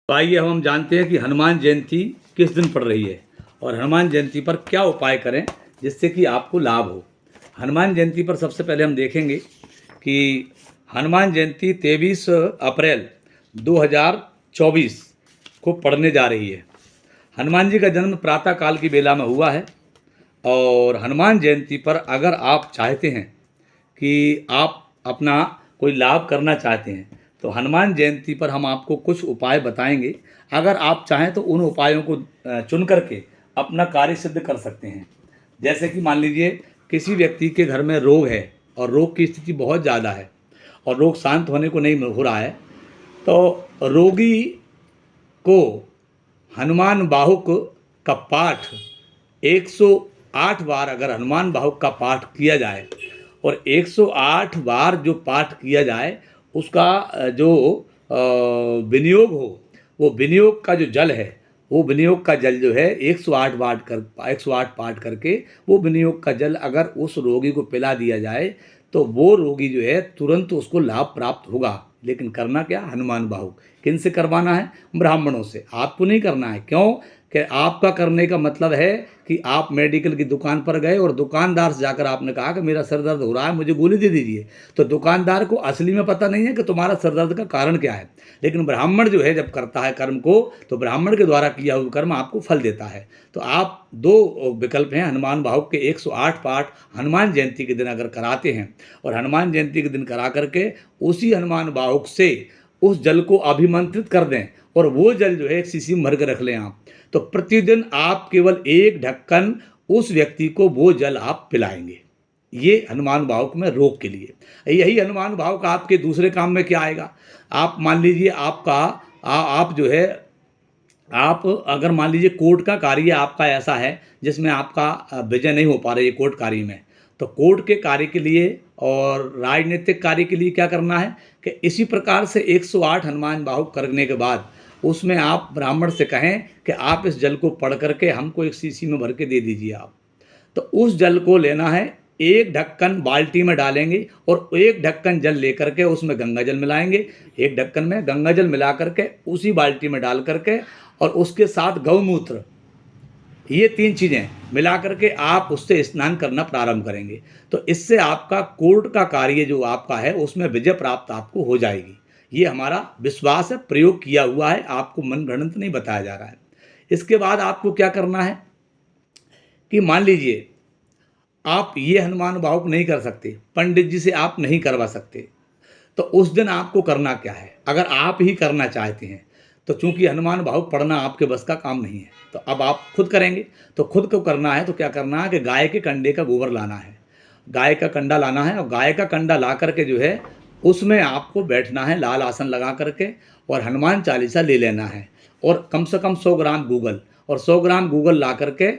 तो आइए हम जानते हैं कि हनुमान जयंती किस दिन पड़ रही है और हनुमान जयंती पर क्या उपाय करें जिससे कि आपको लाभ हो। हनुमान जयंती पर सबसे पहले हम देखेंगे कि हनुमान जयंती 23 अप्रैल 2024 को पड़ने जा रही है। हनुमान जी का जन्म प्रातः काल की बेला में हुआ है और हनुमान जयंती पर अगर आप चाहते हैं कि आप अपना कोई लाभ करना चाहते हैं तो हनुमान जयंती पर हम आपको कुछ उपाय बताएंगे। अगर आप चाहें तो उन उपायों को चुन करके अपना कार्य सिद्ध कर सकते हैं। जैसे कि मान लीजिए किसी व्यक्ति के घर में रोग है और रोग की स्थिति बहुत ज़्यादा है और रोग शांत होने को नहीं हो रहा है, तो रोगी को हनुमान बाहुक का पाठ 108 बार अगर हनुमान बाहुक का पाठ किया जाए और 108 बार जो पाठ किया जाए उसका जो विनियोग हो, वो विनियोग का जो जल है, वो विनियोग का जल जो है 108 पाठ करके वो विनियोग का जल अगर उस रोगी को पिला दिया जाए तो वो रोगी जो है तुरंत उसको लाभ प्राप्त होगा। लेकिन करना क्या, हनुमान बाहुक किन से करवाना है? ब्राह्मणों से। आपको नहीं करना है। क्यों कि आपका करने का मतलब है कि आप मेडिकल की दुकान पर गए और दुकानदार से जाकर आपने कहा कि मेरा सर दर्द हो रहा है, मुझे गोली दे दीजिए। तो दुकानदार को असली में पता नहीं है कि तुम्हारा सर दर्द का कारण क्या है। लेकिन ब्राह्मण जो है जब करता है कर्म को, तो ब्राह्मण के द्वारा किया हुआ कर्म आपको फल देता है। तो आप दो विकल्प हैं, हनुमान बाहुक के 108 पाठ हनुमान जयंती के दिन अगर कराते हैं और हनुमान जयंती के दिन करा करके उसी हनुमान बाहुक से उस जल को अभिमंत्रित कर दें और वो जल जो है एक शीशी में भर के रख लें आप, तो प्रतिदिन आप केवल एक ढक्कन उस व्यक्ति को वो जल आप पिलाएंगे। ये हनुमान बाहुक में रोग के लिए। यही हनुमान बाहुक आपके दूसरे काम में क्या आएगा? आप मान लीजिए आप जो है आप अगर मान लीजिए कोर्ट का कार्य आपका ऐसा है जिसमें आपका विजय नहीं हो पा रही है कोर्ट कार्य में, तो कोर्ट के कार्य के लिए और राजनीतिक कार्य के लिए क्या करना है कि इसी प्रकार से 108 हनुमान बाहुक करने के बाद उसमें आप ब्राह्मण से कहें कि आप इस जल को पढ़ करके हमको एक शीशी में भर के दे दीजिए आप। तो उस जल को लेना है, एक ढक्कन बाल्टी में डालेंगे और एक ढक्कन जल लेकर के उसमें गंगा जल मिलाएंगे। एक ढक्कन में गंगा जल मिला करके उसी बाल्टी में डाल करके और उसके साथ गौमूत्र, ये 3 चीज़ें मिला करके आप उससे स्नान करना प्रारंभ करेंगे। तो इससे आपका कोर्ट का कार्य जो आपका है उसमें विजय प्राप्त आपको हो जाएगी। ये हमारा विश्वास है, प्रयोग किया हुआ है, आपको मनगढ़ंत नहीं बताया जा रहा है। इसके बाद आपको क्या करना है कि मान लीजिए आप ये हनुमान बाहुक नहीं कर सकते, पंडित जी से आप नहीं करवा सकते, तो उस दिन आपको करना क्या है? अगर आप ही करना चाहते हैं तो चूंकि हनुमान बाहुक पढ़ना आपके बस का काम नहीं है, तो अब आप खुद करेंगे। तो खुद को करना है तो क्या करना है कि गाय के कंडे का गोबर लाना है, गाय का कंडा लाना है और गाय का कंडा ला करके जो है उसमें आपको बैठना है लाल आसन लगा करके और हनुमान चालीसा ले लेना है और कम से कम 100 ग्राम गूगल और 100 ग्राम गूगल ला करके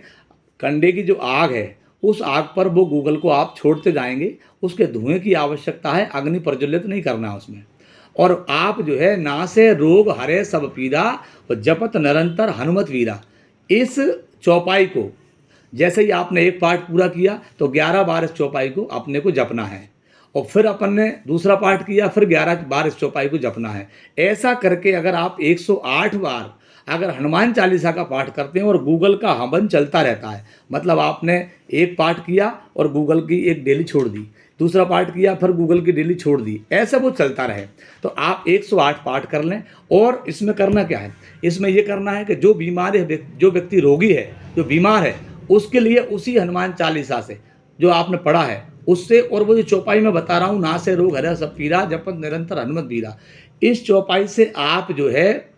कंडे की जो आग है उस आग पर वो गूगल को आप छोड़ते जाएंगे। उसके धुएं की आवश्यकता है, अग्नि प्रज्वलित नहीं करना उसमें। और आप जो है ना से रोग हरे सब पीरा और जपत निरंतर हनुमत वीरा, इस चौपाई को जैसे ही आपने एक पाठ पूरा किया तो 11 बार इस चौपाई को अपने को जपना है और फिर अपन ने दूसरा पाठ किया, फिर 11 बार इस चौपाई को जपना है। ऐसा करके अगर आप 108 बार अगर हनुमान चालीसा का पाठ करते हैं और गूगल का हवन चलता रहता है, मतलब आपने एक पाठ किया और गूगल की एक डेली छोड़ दी, दूसरा पाठ किया फिर गूगल की डेली छोड़ दी, ऐसा वो चलता रहे, तो आप 108 पाठ कर लें। और इसमें करना क्या है? इसमें ये करना है कि जो बीमार है, जो व्यक्ति रोगी है, जो बीमार है, उसके लिए उसी हनुमान चालीसा से जो आपने पढ़ा है उससे, और वो जो चौपाई में बता रहा हूँ, ना से रोग हरे सब पीरा जपत निरंतर हनुमत वीरा, इस चौपाई से आप जो है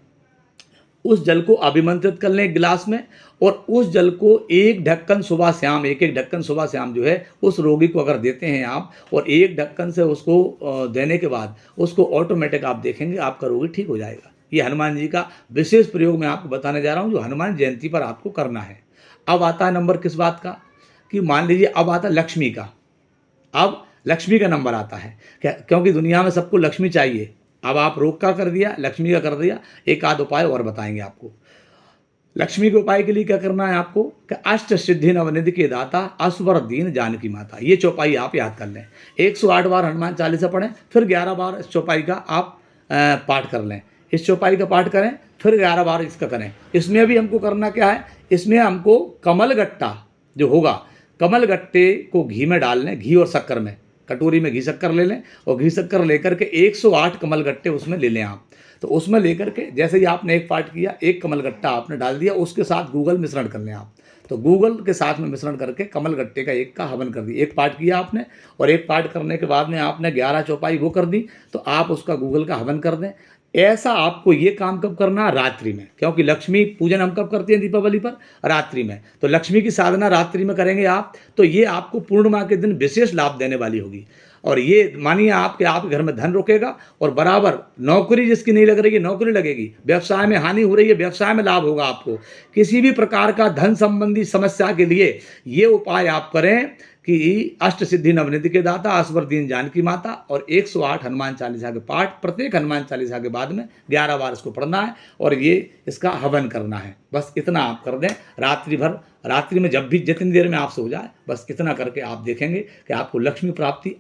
उस जल को अभिमंत्रित कर लें एक गिलास में और उस जल को एक ढक्कन सुबह शाम, एक एक ढक्कन सुबह शाम जो है उस रोगी को अगर देते हैं आप, और एक ढक्कन से उसको देने के बाद उसको ऑटोमेटिक आप देखेंगे आपका रोगी ठीक हो जाएगा। ये हनुमान जी का विशेष प्रयोग मैं आपको बताने जा रहा हूँ जो हनुमान जयंती पर आपको करना है। अब आता है नंबर किस बात का कि मान लीजिए अब आता है लक्ष्मी का। अब लक्ष्मी का नंबर आता है क्योंकि दुनिया में सबको लक्ष्मी चाहिए। अब आप रोग का कर दिया, लक्ष्मी का कर दिया, एक आध उपाय और बताएंगे आपको। लक्ष्मी के उपाय के लिए क्या करना है आपको कि अष्ट सिद्धि नवनिधि के दाता असवर दीन जानकी माता, ये चौपाई आप याद कर लें। 108 बार हनुमान चालीसा पढ़ें, फिर 11 बार इस चौपाई का आप पाठ कर लें। इस चौपाई का पाठ करें, फिर 11 बार इसका करें। इसमें भी हमको करना क्या है, इसमें हमको कमल गट्टा जो होगा, कमल गट्टे को घी में डाल लें, घी और शक्कर में, कटोरी में घी शक्कर ले लें और घी शक्कर लेकर के 108 कमल गट्टे उसमें ले लें आप। तो उसमें लेकर के जैसे ही आपने एक पाठ किया, एक कमल गट्टा आपने डाल दिया, उसके साथ गूगल मिश्रण कर लें आप। तो गूगल के साथ में मिश्रण करके कमल गट्टे का एक का हवन कर दी। एक पाठ किया आपने, और एक पाठ करने के बाद में आपने 11 चौपाई वो कर दी, तो आप उसका गूगल का हवन कर दें। ऐसा आपको ये काम कब करना है, रात्रि में, क्योंकि लक्ष्मी पूजन हम कब करते हैं दीपावली पर, रात्रि में। तो लक्ष्मी की साधना रात्रि में करेंगे आप, तो ये आपको पूर्णिमा के दिन विशेष लाभ देने वाली होगी। और ये मानिए आपके घर में धन रुकेगा, और बराबर नौकरी जिसकी नहीं लग रही है नौकरी लगेगी, व्यवसाय में हानि हो रही है व्यवसाय में लाभ होगा आपको। किसी भी प्रकार का धन संबंधी समस्या के लिए ये उपाय आप करें कि अष्ट सिद्धि नवनिधि के दाता, असवर दीन जानकी माता, और 108 हनुमान चालीसा के पाठ, प्रत्येक हनुमान चालीसा के बाद में 11 बार इसको पढ़ना है और ये इसका हवन करना है। बस इतना आप कर दें रात्रि भर, रात्रि में जब भी जितनी देर में आपसे हो जाए, बस इतना करके आप देखेंगे कि आपको लक्ष्मी प्राप्ति,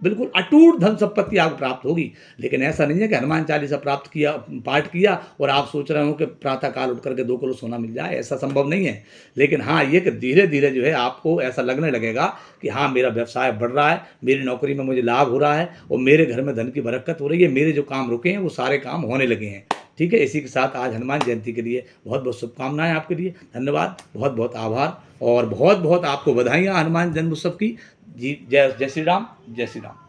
बिल्कुल अटूट धन संपत्ति आपको प्राप्त होगी। लेकिन ऐसा नहीं है कि हनुमान चालीसा प्राप्त किया, पाठ किया और आप सोच रहे हो कि प्रातः काल उठ करके 2 किलो सोना मिल जाए, ऐसा संभव नहीं है। लेकिन हाँ, ये कि धीरे धीरे जो है आपको ऐसा लगने लगेगा कि हाँ, मेरा व्यवसाय बढ़ रहा है, मेरी नौकरी में मुझे लाभ हो रहा है, और मेरे घर में धन की बरकत हो रही है, मेरे जो काम रुके हैं वो सारे काम होने लगे हैं। ठीक है, इसी के साथ आज हनुमान जयंती के लिए बहुत बहुत शुभकामनाएं आपके लिए। धन्यवाद, बहुत बहुत आभार, और बहुत बहुत आपको बधाइयाँ हनुमान जन्मोत्सव की। जी, जय जय श्री राम, जय श्री राम।